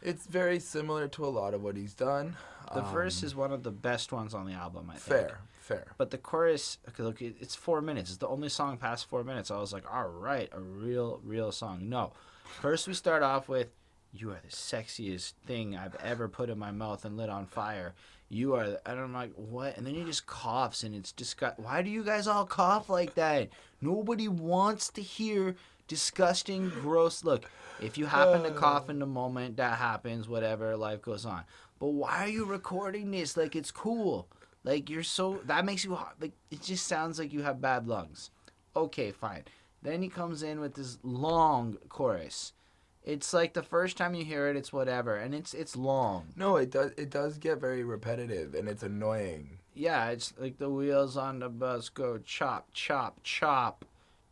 it's very similar to a lot of what he's done. The verse is one of the best ones on the album, I think. Fair. But the chorus, okay, look, it's 4 minutes. It's the only song past 4 minutes. I was like, all right, a real song. No. First, we start off with, you are the sexiest thing I've ever put in my mouth and lit on fire. You are, and I'm like, what? And then he just coughs, and it's disgusting. Why do you guys all cough like that? Nobody wants to hear disgusting, gross. Look, if you happen to cough in the moment, that happens, whatever, life goes on. But why are you recording this? Like, it's cool. Like, that makes you, like, it just sounds like you have bad lungs. Okay, fine. Then he comes in with this long chorus. It's like the first time you hear it, it's whatever, and it's long. No, it does get very repetitive, and it's annoying. Yeah, it's like the wheels on the bus go chop, chop, chop,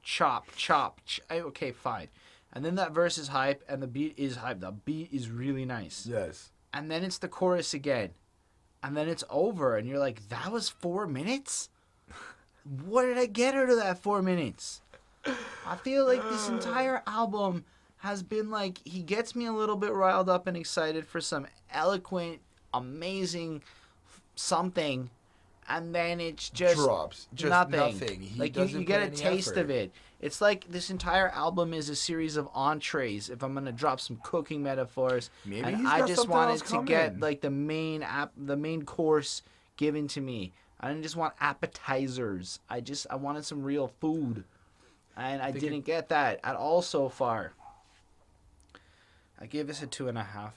chop, chop. Okay, fine. And then that verse is hype, and the beat is hype. The beat is really nice. Yes. And then it's the chorus again. And then it's over, and you're like, that was 4 minutes? What did I get out of that 4 minutes? I feel like this entire album has been like, he gets me a little bit riled up and excited for some eloquent, amazing something, and then it's just drops. Just nothing. Like you get a taste of it. It's like this entire album is a series of entrees. If I'm gonna drop some cooking metaphors, maybe and I just wanted to get like the main course given to me. I didn't just want appetizers. I wanted some real food. And I didn't get that at all so far. I gave this a 2.5.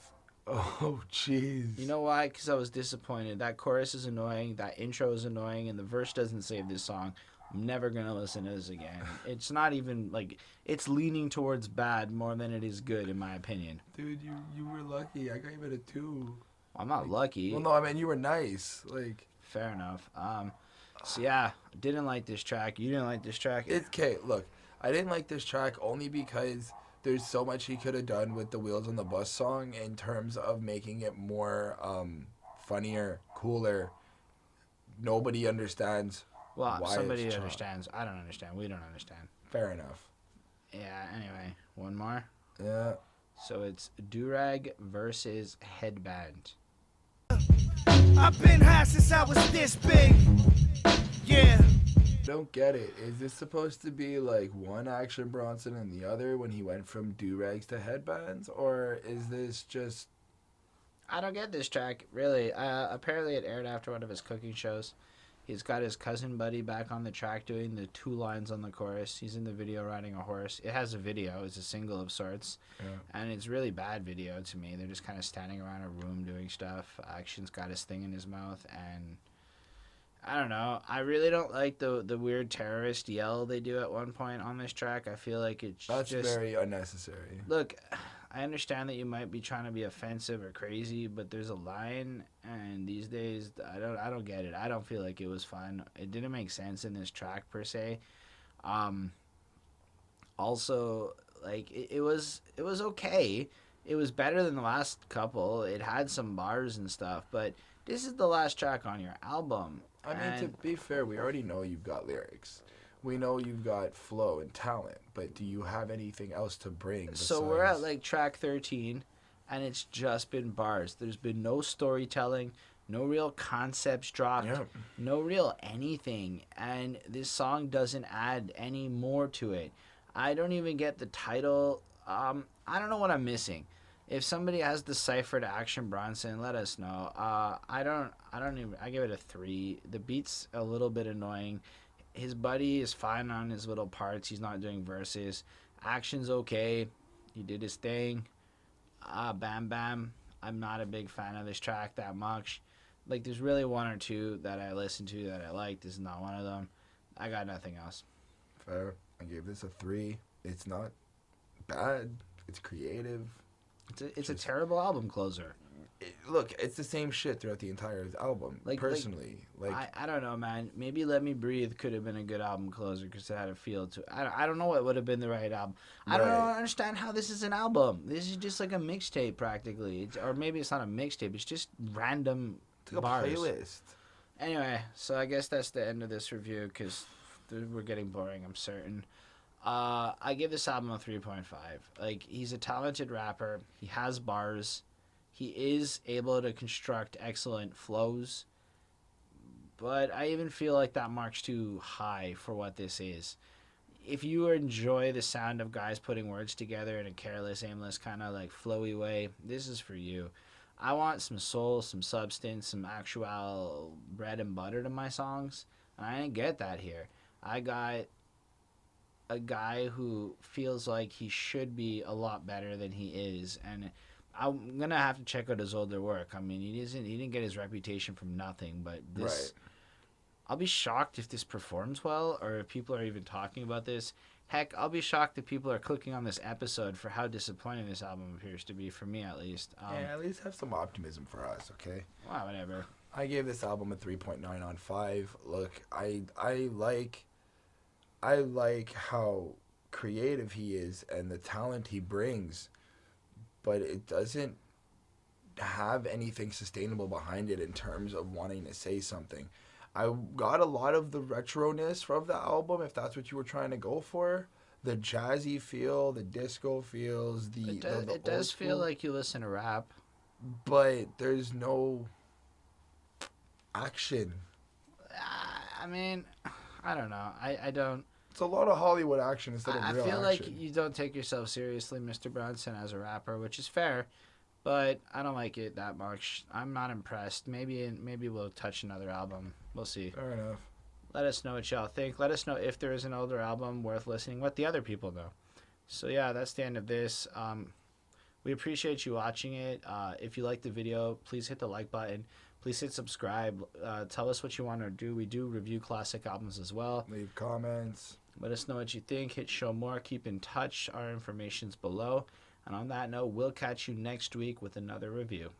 Oh, jeez. You know why? Because I was disappointed. That chorus is annoying. That intro is annoying. And the verse doesn't save this song. I'm never going to listen to this again. It's not even, like, it's leaning towards bad more than it is good, in my opinion. Dude, you were lucky. I gave it a 2. I'm not lucky. Well, no, I mean, you were nice. Like, fair enough. So, yeah, didn't like this track. You didn't like this track? it's okay. Look, I didn't like this track only because there's so much he could have done with the Wheels on the Bus song in terms of making it more funnier, cooler. Nobody understands. Well, why somebody it's understands. I don't understand. We don't understand. Fair enough. Yeah, anyway, one more. Yeah. So it's Durag versus Headband. I've been high since I was this big. Yeah. Don't get it. Is this supposed to be like one Action Bronson and the other when he went from durags to headbands? Or is this just... I don't get this track, really. Apparently it aired after one of his cooking shows. He's got his cousin buddy back on the track doing the 2 lines on the chorus. He's in the video riding a horse. It has a video. It's a single of sorts. Yeah. And it's really bad video to me. They're just kind of standing around a room doing stuff. Action's got his thing in his mouth. And I don't know. I really don't like the weird terrorist yell they do at one point on this track. I feel like it's That's just... very unnecessary. Look, I understand that you might be trying to be offensive or crazy, but there's a line, and these days I don't get it. I don't feel like it was fun. It didn't make sense in this track per se. Also, like it was okay. It was better than the last couple. It had some bars and stuff, but this is the last track on your album. I mean, to be fair, we already know you've got lyrics. We know you've got flow and talent, but do you have anything else to bring besides... So we're at like track 13, and it's just been bars. There's been no storytelling, no real concepts dropped, no real anything, and this song doesn't add any more to it. I don't even get the title. I don't know what I'm missing. If somebody has the cipher to Action Bronson, let us know. I give it a 3. The beat's a little bit annoying. His buddy is fine on his little parts. He's not doing verses. Action's okay. He did his thing. Bam Bam. I'm not a big fan of this track that much. Like, there's really 1 or 2 that I listened to that I liked. This is not one of them. I got nothing else. Fair. I gave this a 3. It's not bad. It's creative. It's a terrible album closer. Look, it's the same shit throughout the entire album. Personally, I don't know, man. Maybe Let Me Breathe could have been a good album closer because it had a feel to it. I don't know what would have been the right album. I don't understand how this is an album. This is just like a mixtape practically, or maybe it's not a mixtape. It's just random bars. A playlist. Anyway, so I guess that's the end of this review because we're getting boring. I'm certain. I give this album a 3.5. Like, he's a talented rapper. He has bars. He is able to construct excellent flows, but I even feel like that marks too high for what this is. If you enjoy the sound of guys putting words together in a careless, aimless, kind of like flowy way, this is for you. I want some soul, some substance, some actual bread and butter to my songs, and I didn't get that here. I got a guy who feels like he should be a lot better than he is, and I'm gonna have to check out his older work. I mean, he didn't get his reputation from nothing, but this, right. I'll be shocked if this performs well, or if people are even talking about this. Heck, I'll be shocked if people are clicking on this episode for how disappointing this album appears to be, for me at least. Yeah, at least have some optimism for us, okay? Well, whatever. I gave this album a 3.9 on 5. Look, I like how creative he is and the talent he brings, but it doesn't have anything sustainable behind it in terms of wanting to say something. I got a lot of the retroness of the album, if that's what you were trying to go for. The jazzy feel, the disco feels, It does feel like you listen to rap. But there's no action. I mean, I don't know. I don't... It's a lot of Hollywood action instead of real action. I feel like you don't take yourself seriously, Mr. Bronson, as a rapper, which is fair. but I don't like it that much. I'm not impressed. Maybe we'll touch another album. We'll see. Fair enough. Let us know what y'all think. Let us know if there is an older album worth listening, what the other people know. So yeah, that's the end of this. We appreciate you watching it. If you like the video, please hit the like button. Please hit subscribe. Tell us what you want to do. We do review classic albums as well. Leave comments. Let us know what you think. Hit show more. Keep in touch. Our information's below. And on that note, we'll catch you next week with another review.